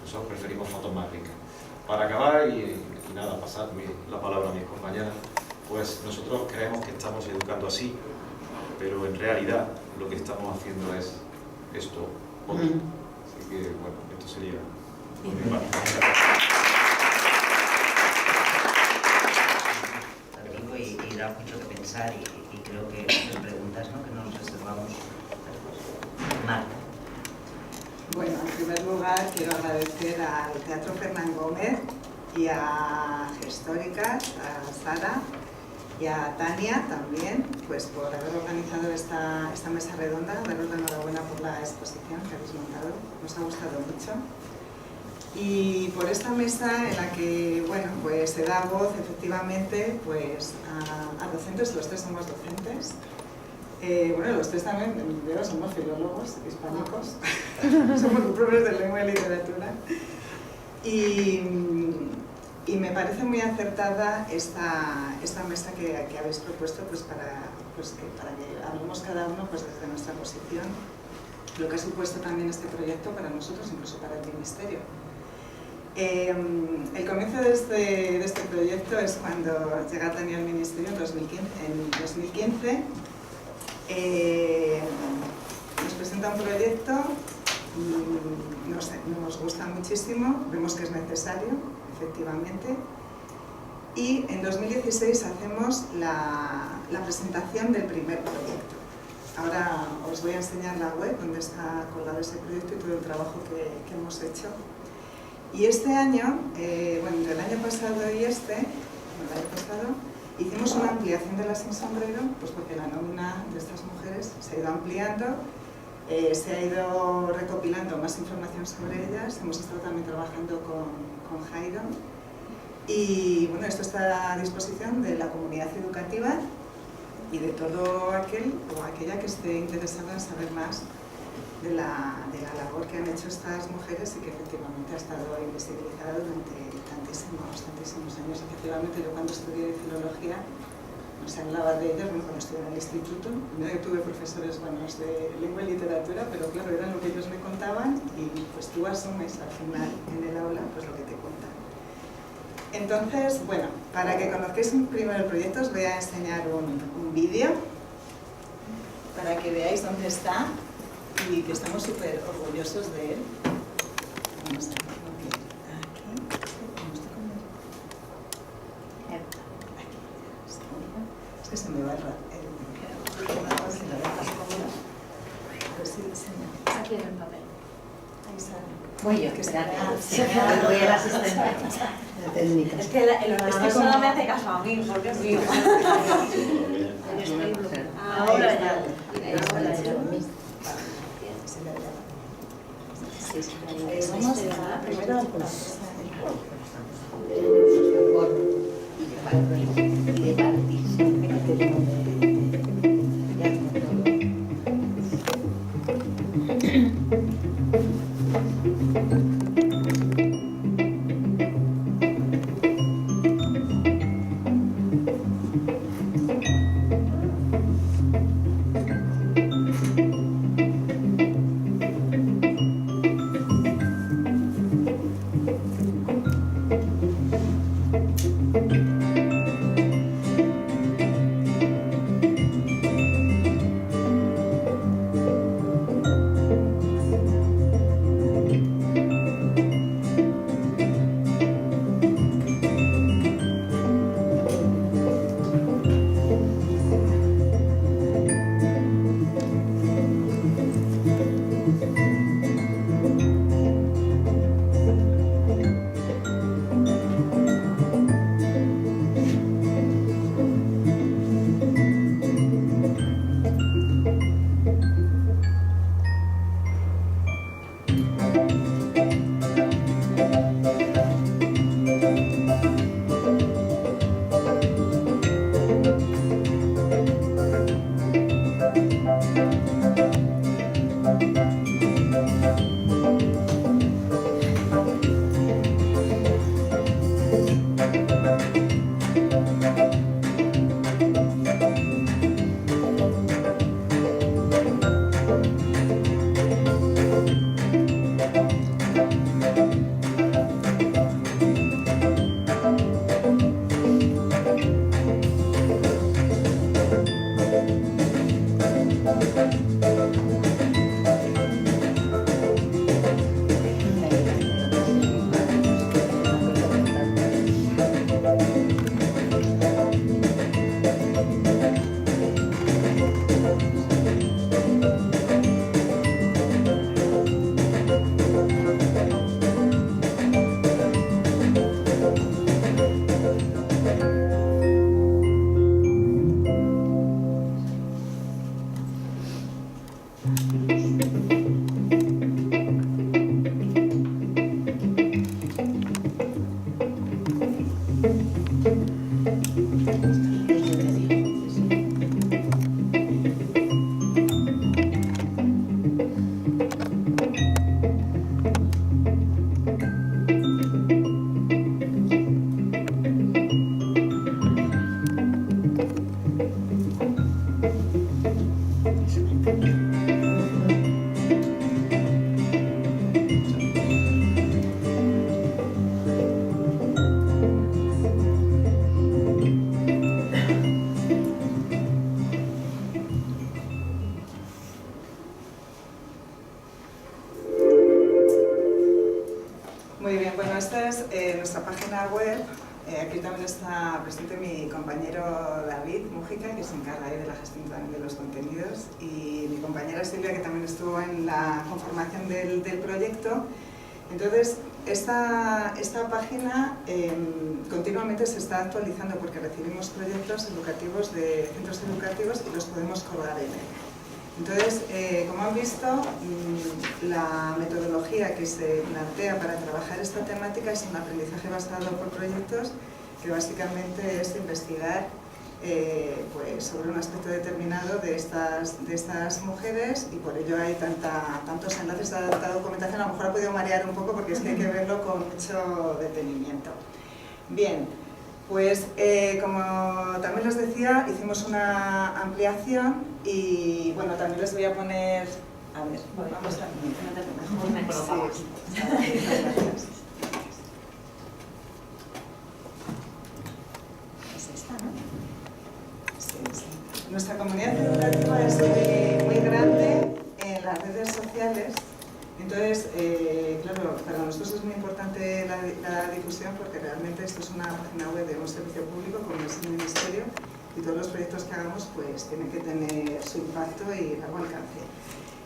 Nosotros preferimos fotos más ricas. Para acabar, y nada, pasar la palabra a mis compañeras, pues nosotros creemos que estamos educando así, pero en realidad lo que estamos haciendo es esto, otro. Así que, bueno, esto sería por mi parte. Y da mucho que pensar y creo que las preguntas, ¿no?, que nos reservamos. Marta. Bueno, en primer lugar quiero agradecer al Teatro Fernán Gómez y a Gestóricas, a Sara y a Tania también, pues por haber organizado esta mesa redonda, daros la enhorabuena por la exposición que habéis montado, nos ha gustado mucho. Y por esta mesa en la que, bueno, pues se da voz efectivamente pues a docentes, los tres somos docentes. Bueno, los tres también, veo, somos filólogos hispánicos, somos profesores de lengua y literatura. Y me parece muy acertada esta mesa que habéis propuesto pues para que hablemos cada uno pues desde nuestra posición, lo que ha supuesto también este proyecto para nosotros, incluso para el Ministerio. El comienzo de este proyecto es cuando llega Tania al Ministerio en 2015. Nos presenta un proyecto, nos gusta muchísimo, vemos que es necesario, efectivamente, y en 2016 hacemos la presentación del primer proyecto. Ahora os voy a enseñar la web donde está colgado ese proyecto y todo el trabajo que hemos hecho. Y este año, bueno, entre el año pasado y hicimos una ampliación de la Sin Sombrero, pues porque la nómina de estas mujeres se ha ido ampliando, se ha ido recopilando más información sobre ellas, hemos estado también trabajando con Jairo, y bueno, esto está a disposición de la comunidad educativa y de todo aquel o aquella que esté interesada en saber más de la labor que han hecho estas mujeres y que efectivamente ha estado invisibilizada durante tantísimos años. Efectivamente, yo cuando estudié filología no se hablaba de ellas, bueno, cuando estudié en el instituto, yo tuve profesores buenos de lengua y literatura, pero claro, era lo que ellos me contaban y pues tú asumes al final en el aula pues lo que te cuentan. Entonces, bueno, para que conozcáis primero el proyecto os voy a enseñar un vídeo para que veáis dónde está y que estamos súper orgullosos de él. Vamos a verlo aquí. Es que se me va el Aquí en el papel. Ahí sale. Voy yo, espérate. Voy al asistente. Es que el ordenador solo me hace caso a mí, porque es mío. Ahora ya. Vamos primero al Muy bien, bueno, esta es nuestra página web. Aquí también está presente mi compañero David Mújica, que se encarga ahí de la gestión también de los contenidos, y mi compañera Silvia, que también estuvo en la conformación del proyecto. Entonces, esta página continuamente se está actualizando porque recibimos proyectos educativos de centros educativos y los podemos colgar en él. Entonces, como han visto, la metodología que se plantea para trabajar esta temática es un aprendizaje basado por proyectos, que básicamente es investigar pues, sobre un aspecto determinado de estas mujeres, y por ello hay tantos enlaces a tanta documentación. A lo mejor ha podido marear un poco porque es que hay que verlo con mucho detenimiento. Bien, pues como también les decía, hicimos una ampliación y bueno, también les voy a poner, a ver, vamos a mejor me coloco aquí. Gracias. Es esta, ¿no? Sí, sí. Nuestra comunidad educativa es muy grande en las redes sociales. Entonces, claro, para nosotros es muy importante la difusión, porque realmente esto es una página web de un servicio público como es el Ministerio, y todos los proyectos que hagamos pues tienen que tener su impacto y largo alcance.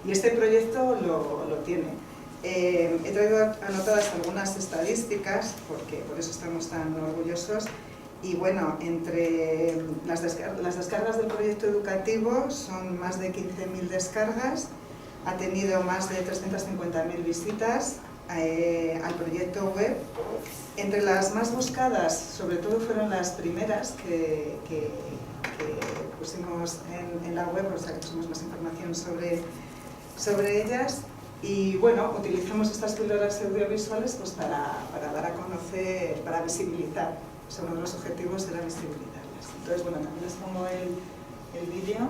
Y este proyecto lo tiene. He traído anotadas algunas estadísticas, porque por eso estamos tan orgullosos. Y bueno, entre las descargas del proyecto educativo son más de 15.000 descargas. Ha tenido más de 350.000 visitas al proyecto web. Entre las más buscadas, sobre todo fueron las primeras que pusimos en la web, o sea que pusimos más información sobre ellas. Y bueno, utilizamos estas píldoras audiovisuales pues, para dar a conocer, para visibilizar. Son uno de los objetivos, era visibilizarlas. Entonces, bueno, también les pongo el vídeo.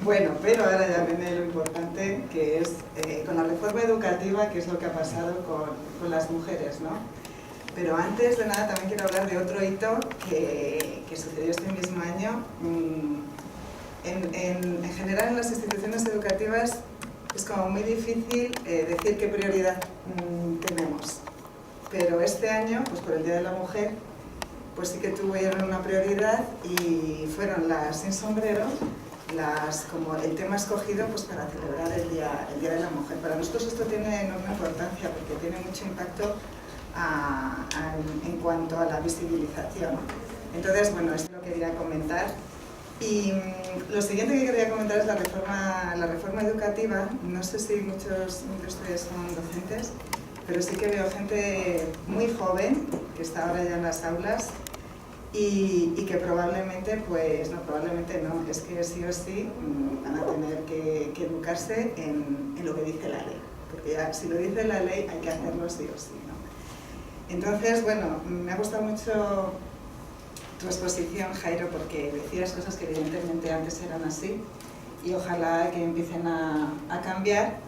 Bueno, pero ahora ya viene lo importante, que es con la reforma educativa, qué es lo que ha pasado con las mujeres, ¿no? Pero antes de nada también quiero hablar de otro hito que sucedió este mismo año. En general en las instituciones educativas es como muy difícil decir qué prioridad tenemos. Pero este año, pues por el Día de la Mujer, pues sí que tuvieron una prioridad y fueron las sin sombrero, como el tema escogido pues para celebrar el Día de la Mujer. Para nosotros esto tiene enorme importancia porque tiene mucho impacto en cuanto a la visibilización. Entonces, bueno, esto lo quería comentar. Y lo siguiente que quería comentar es la reforma educativa. No sé si muchos de ustedes son docentes, pero sí que veo gente muy joven que está ahora ya en las aulas y que probablemente, pues no, probablemente no, es que sí o sí van a tener que educarse en lo que dice la ley, porque ya si lo dice la ley hay que hacerlo sí o sí, ¿no? Entonces, bueno, me ha gustado mucho tu exposición, Jairo, porque decías cosas que evidentemente antes eran así y ojalá que empiecen a cambiar.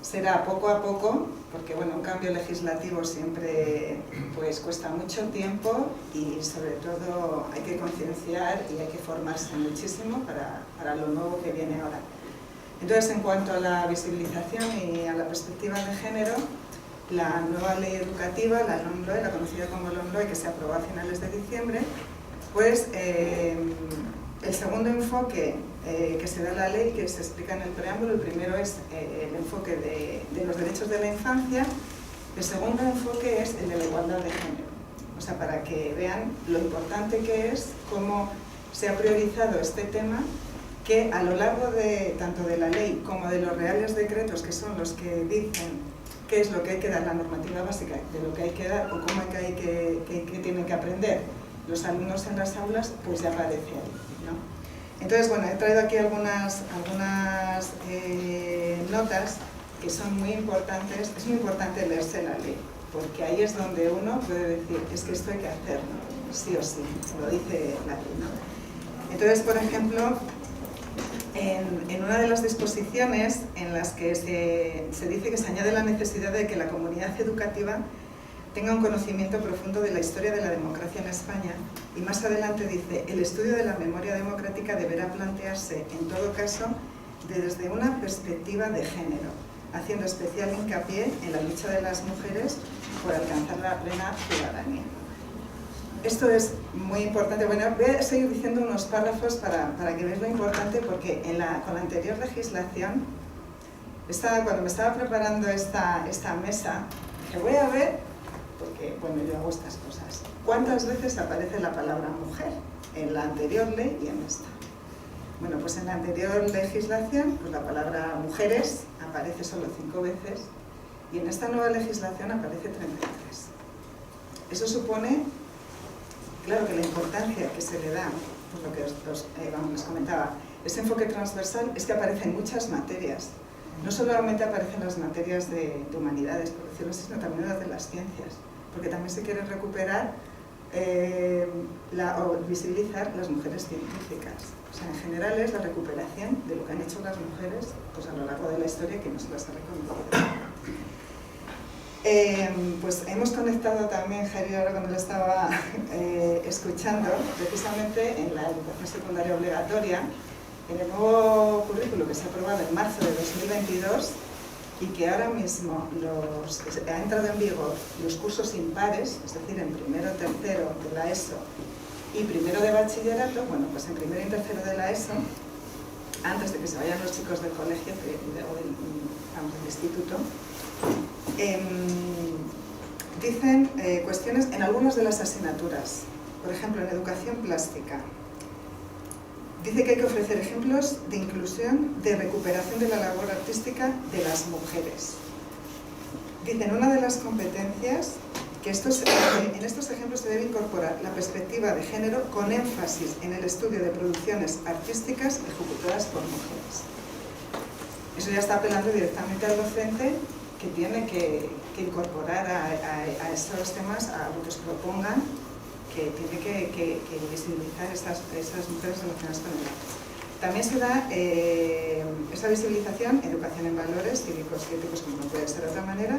Será poco a poco, porque bueno, un cambio legislativo siempre pues cuesta mucho tiempo y sobre todo hay que concienciar y hay que formarse muchísimo para lo nuevo que viene ahora. Entonces, en cuanto a la visibilización y a la perspectiva de género, la nueva ley educativa, la LOMLOE, la conocida como LOMLOE, que se aprobó a finales de diciembre, pues el segundo enfoque que se da a la ley, que se explica en el preámbulo, el primero es el enfoque de los derechos de la infancia, el segundo enfoque es el de la igualdad de género. O sea, para que vean lo importante que es, cómo se ha priorizado este tema, que a lo largo de tanto de la ley como de los reales decretos, que son los que dicen qué es lo que hay que dar, la normativa básica de lo que hay que dar o cómo hay que tienen que aprender los alumnos en las aulas, pues ya aparece ahí, ¿no? Entonces, bueno, he traído aquí algunas notas que son muy importantes. Es muy importante leerse la ley, porque ahí es donde uno puede decir, es que esto hay que hacerlo, sí o sí, lo dice la ley, ¿no? Entonces, por ejemplo, en una de las disposiciones en las que se dice que se añade la necesidad de que la comunidad educativa tenga un conocimiento profundo de la historia de la democracia en España, y más adelante dice, el estudio de la memoria democrática deberá plantearse, en todo caso, desde una perspectiva de género, haciendo especial hincapié en la lucha de las mujeres por alcanzar la plena ciudadanía. Esto es muy importante. Bueno, voy a seguir diciendo unos párrafos para que veáis lo importante, porque con la anterior legislación, cuando me estaba preparando esta mesa, dije, voy a ver, porque bueno, yo hago estas cosas, ¿cuántas veces aparece la palabra mujer en la anterior ley y en esta? Bueno, pues en la anterior legislación, pues la palabra mujeres aparece solo 5 veces, y en esta nueva legislación aparece 33. Eso supone, claro, que la importancia que se le da, pues lo que les comentaba, ese enfoque transversal es que aparecen muchas materias. No solamente aparecen las materias de humanidades, por decirlo así, sino también las de las ciencias, porque también se quiere recuperar o visibilizar las mujeres científicas. O sea, en general es la recuperación de lo que han hecho las mujeres pues, a lo largo de la historia, que no se las ha reconocido. Pues hemos conectado también, Javier, ahora cuando lo estaba escuchando, precisamente en la educación secundaria obligatoria, en el nuevo currículo que se ha aprobado en marzo de 2022 y que ahora mismo ha entrado en vigor los cursos impares, es decir, en primero, tercero de la ESO y primero de bachillerato. Bueno, pues en primero y tercero de la ESO, antes de que se vayan los chicos del colegio o del instituto, dicen cuestiones en algunas de las asignaturas. Por ejemplo, en educación plástica, dice que hay que ofrecer ejemplos de inclusión, de recuperación de la labor artística de las mujeres. Dice en una de las competencias que en estos ejemplos se debe incorporar la perspectiva de género con énfasis en el estudio de producciones artísticas ejecutadas por mujeres. Eso ya está apelando directamente al docente, que tiene que incorporar a estos temas, a lo que os propongan, que tiene que visibilizar esas mujeres relacionadas con el arte. También se da esa visibilización, educación en valores cívicos y éticos, como no puede ser de otra manera,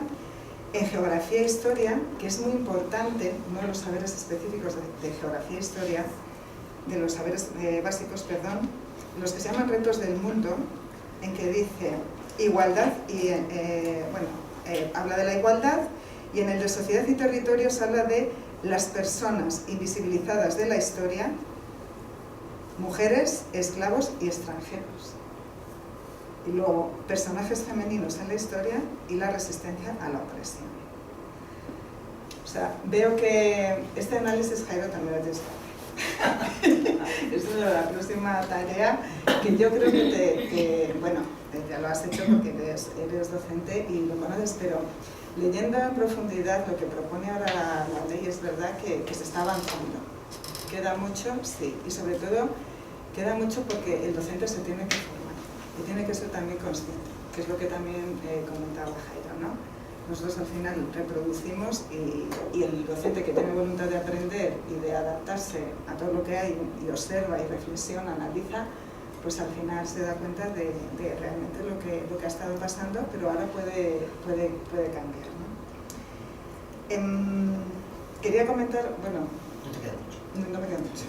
en geografía e historia, que es muy importante, uno de los saberes específicos de geografía e historia, de los saberes básicos, perdón, los que se llaman retos del mundo, en que dice igualdad y, habla de la igualdad, y en el de sociedad y territorios habla de las personas invisibilizadas de la historia, mujeres, esclavos y extranjeros. Y luego, personajes femeninos en la historia y la resistencia a la opresión. O sea, veo que este análisis, Jairo, también lo tienes que hacer. Es la próxima tarea que yo creo que ya lo has hecho porque eres docente y lo conoces, pero leyendo en profundidad lo que propone ahora la ley, es verdad que se está avanzando. Queda mucho, sí, y sobre todo queda mucho porque el docente se tiene que formar y tiene que ser también consciente, que es lo que también comentaba Jairo, ¿no? Nosotros al final reproducimos y el docente que tiene voluntad de aprender y de adaptarse a todo lo que hay y observa y reflexiona, analiza, pues al final se da cuenta de realmente lo que ha estado pasando, pero ahora puede cambiar, ¿no? Quería comentar, bueno... No te queda mucho. No me queda mucho.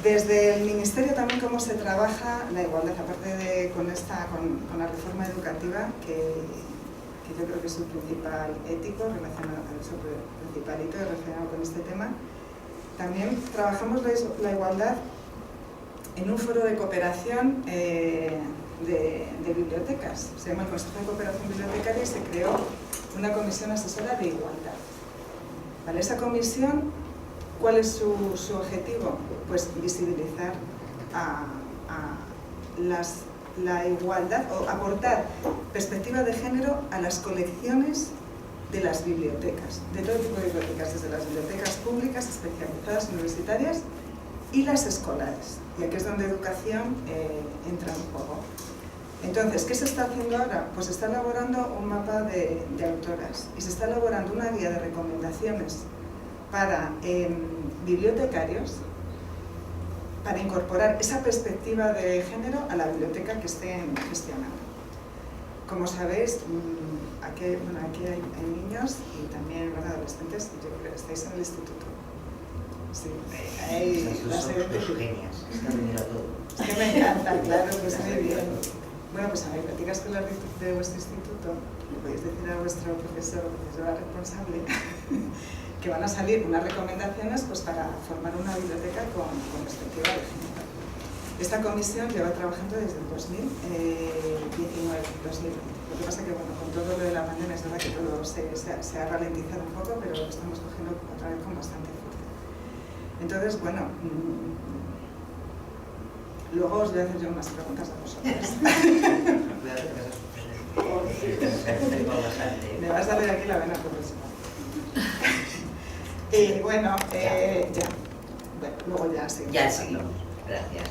Desde el Ministerio también cómo se trabaja la igualdad, aparte de con la reforma educativa, que yo creo que es su principal ético relacionado con este tema. También trabajamos la igualdad en un foro de cooperación de bibliotecas. Se llama el Consejo de Cooperación Bibliotecaria y se creó una comisión asesora de igualdad. ¿Vale? Esa comisión, ¿cuál es su objetivo? Pues visibilizar la igualdad o aportar perspectiva de género a las colecciones de las bibliotecas, de todo tipo de bibliotecas, desde las bibliotecas públicas, especializadas, universitarias y las escolares. Y aquí es donde educación entra en juego. Entonces, ¿qué se está haciendo ahora? Pues se está elaborando un mapa de autoras y se está elaborando una guía de recomendaciones para bibliotecarios para incorporar esa perspectiva de género a la biblioteca que estén gestionando. Como sabéis, aquí hay niños y también adolescentes, yo creo que estáis en el instituto. Sí, ahí Son genias, están viendo todo. Es que me encanta, claro, pues muy bien. Bueno, pues a bibliotecas escolar de vuestro instituto, le podéis decir a vuestro profesor o profesora responsable que van a salir unas recomendaciones pues, para formar una biblioteca con perspectiva de género. Esta comisión lleva trabajando desde el 2019, 2020. Lo que pasa que, bueno, con todo lo de la pandemia es verdad que todo se ha ralentizado un poco, pero lo estamos cogiendo otra vez con bastante fuerza. Entonces, bueno, luego os voy a hacer yo unas preguntas a vosotros. Me vas a ver aquí la vena profesional. Y bueno, ya. Bueno, luego ya seguimos. Ya seguimos. Gracias.